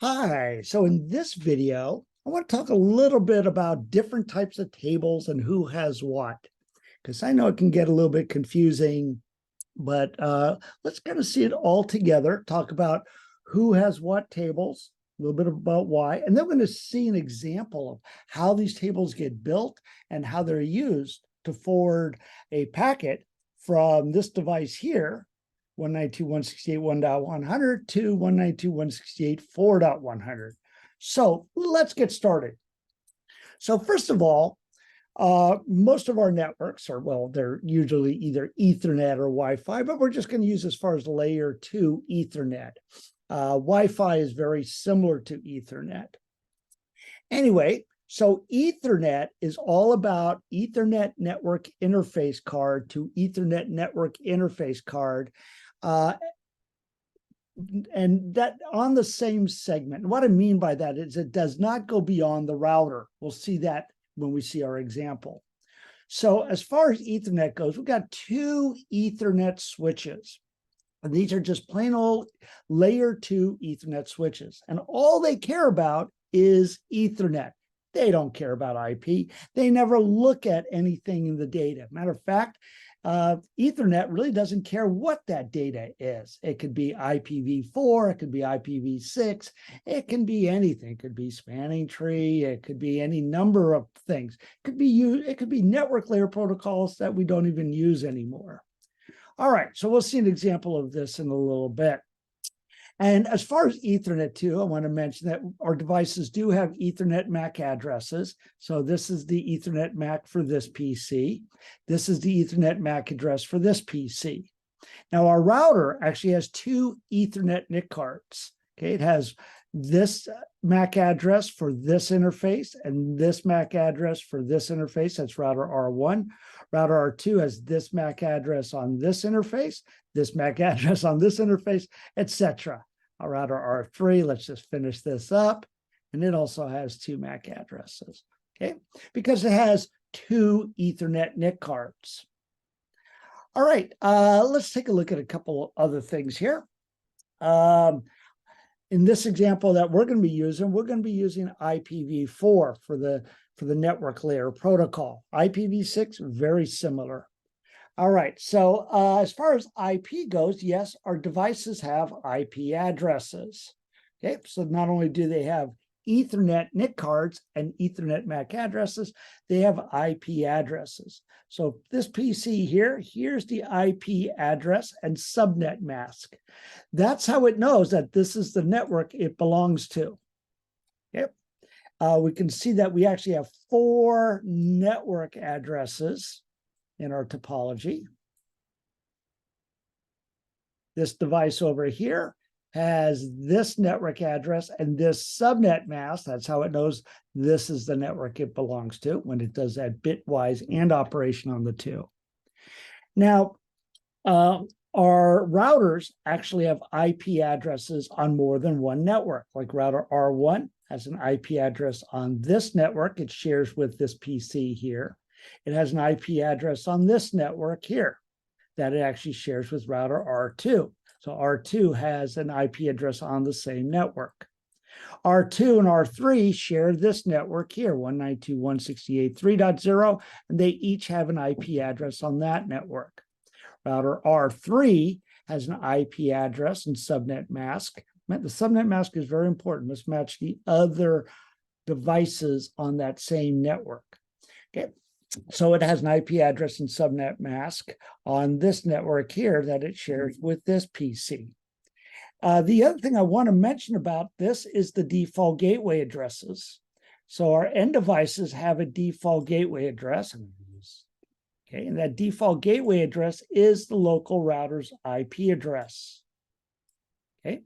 Hi, so in this video, I want to talk a little bit about different types of tables and who has what, because I know it can get a little bit confusing, but let's kind of see it all together, talk about who has what tables, a little bit about why, and then we're going to see an example of how these tables get built and how they're used to forward a packet from this device here, 192.168.1.100 to 192.168.4.100. So let's get started. So first of all, most of our networks are, well, they're usually either Ethernet or Wi-Fi, but we're just going to use as far as layer 2 Ethernet. Wi-Fi is very similar to Ethernet. Anyway, so Ethernet is all about Ethernet network interface card to Ethernet network interface card. And that on the same segment. And what I mean by that is it does not go beyond the router. We'll see that when we see our example. So as far as Ethernet goes, we've got two Ethernet switches. And these are just plain old layer 2 Ethernet switches. And all they care about is Ethernet. They don't care about IP. They never look at anything in the data. Matter of fact, Ethernet really doesn't care what that data is. It could be IPv4, it could be IPv6, it can be anything. It could be spanning tree, it could be any number of things. It could be network layer protocols that we don't even use anymore. All right, so we'll see an example of this in a little bit. And as far as Ethernet too, I want to mention that our devices do have Ethernet MAC addresses. So this is the Ethernet MAC for this PC. This is the Ethernet MAC address for this PC. Now our router actually has two Ethernet NIC cards. Okay, it has this MAC address for this interface and this MAC address for this interface. That's router R1. Router R2 has this MAC address on this interface, this MAC address on this interface, etc. Our router R3, let's just finish this up. And it also has two MAC addresses, okay? Because it has two Ethernet NIC cards. All right, let's take a look at a couple other things here. In this example that we're going to be using IPv4 for the network layer protocol. IPv6, very similar. All right, so as far as IP goes, yes, our devices have IP addresses. Okay, so not only do they have Ethernet NIC cards and Ethernet MAC addresses, they have IP addresses. So this PC here, here's the IP address and subnet mask. That's how it knows that this is the network it belongs to. Okay. We can see that we actually have 4 network addresses in our topology. This device over here has this network address and this subnet mask. That's how it knows this is the network it belongs to when it does that bitwise AND operation on the two. Now, our routers actually have IP addresses on more than one network. Like router R1 has an IP address on this network it shares with this PC here. It has an IP address on this network here that it actually shares with router R2. So R2 has an IP address on the same network. R2 and R3 share this network here, 192.168.3.0, and they each have an IP address on that network. Router R3 has an IP address and subnet mask. The subnet mask is very important. Must match the other devices on that same network. Okay, so it has an IP address and subnet mask on this network here that it shares with this PC. The other thing I want to mention about this is the default gateway addresses. So our end devices have a default gateway address. Okay, and that default gateway address is the local router's IP address. Okay.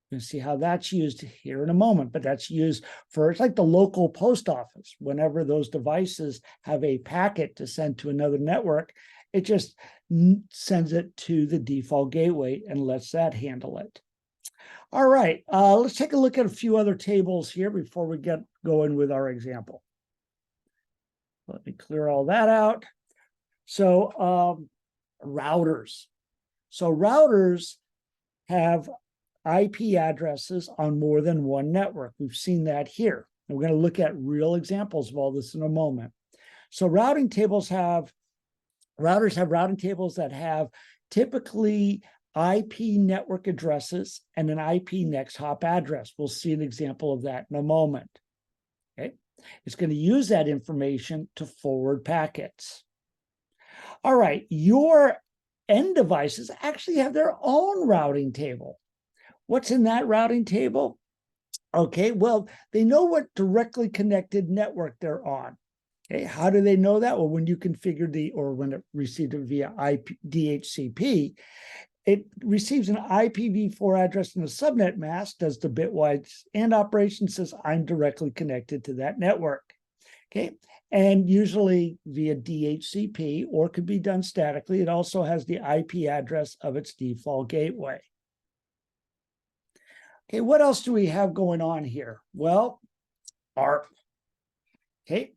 You'll see how that's used here in a moment, but that's used for, it's like the local post office. Whenever those devices have a packet to send to another network, it just sends it to the default gateway and lets that handle it. All right, let's take a look at a few other tables here before we get going with our example. Let me clear all that out. So routers. So routers have IP addresses on more than one network. We've seen that here. And we're going to look at real examples of all this in a moment. So routers have routing tables that have typically IP network addresses and an IP next hop address. We'll see an example of that in a moment. Okay. It's going to use that information to forward packets. All right, your end devices actually have their own routing table. What's in that routing table? Okay, well, they know what directly connected network they're on. Okay, how do they know that? Well, when you configure or when it received it via DHCP, it receives an IPv4 address in a subnet mask, does the bitwise AND operation, says I'm directly connected to that network. Okay, and usually via DHCP, or could be done statically. It also has the IP address of its default gateway. Okay, what else do we have going on here? Well, ARP. Okay,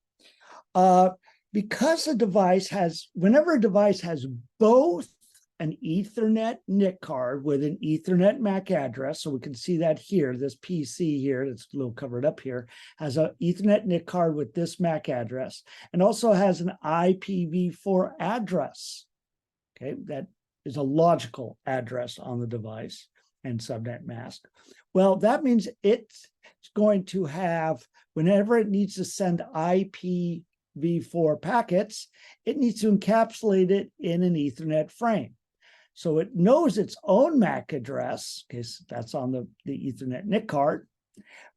because whenever a device has both an Ethernet NIC card with an Ethernet MAC address, so we can see that here, this PC here, that's a little covered up here, has an Ethernet NIC card with this MAC address, and also has an IPv4 address. Okay, that is a logical address on the device and subnet mask. Well, that means it's going to have, whenever it needs to send IPv4 packets, it needs to encapsulate it in an Ethernet frame. So it knows its own MAC address, because that's on the Ethernet NIC card,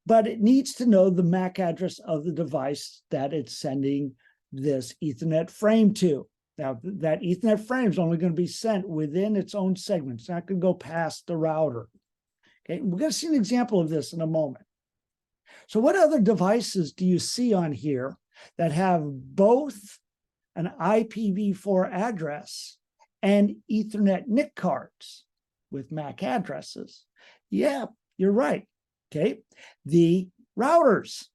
but it needs to know the MAC address of the device that it's sending this Ethernet frame to. Now, that Ethernet frame is only going to be sent within its own segment. It's not going to go past the router. Okay, we're going to see an example of this in a moment. So what other devices do you see on here that have both an IPv4 address and Ethernet NIC cards with MAC addresses? Yeah, you're right. Okay, the routers.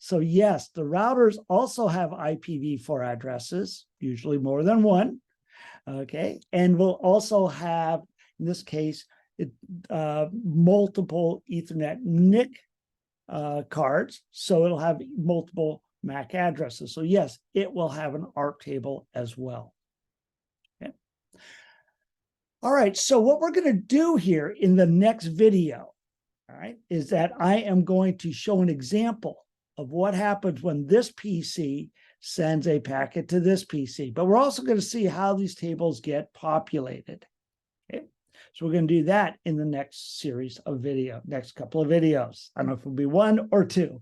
So yes, the routers also have IPv4 addresses, usually more than one. Okay, and will also have, in this case, multiple Ethernet NIC cards. So it'll have multiple MAC addresses. So yes, it will have an ARP table as well. Okay. All right, so what we're going to do here in the next video, all right, is that I am going to show an example of what happens when this PC sends a packet to this PC. But we're also going to see how these tables get populated. Okay, so we're going to do that in the next series of next couple of videos. I don't know if it'll be one or two.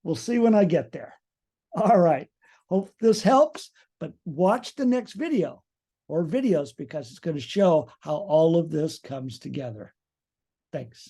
We'll see when I get there. All right, hope this helps, but watch the next video or videos, because it's going to show how all of this comes together. Thanks.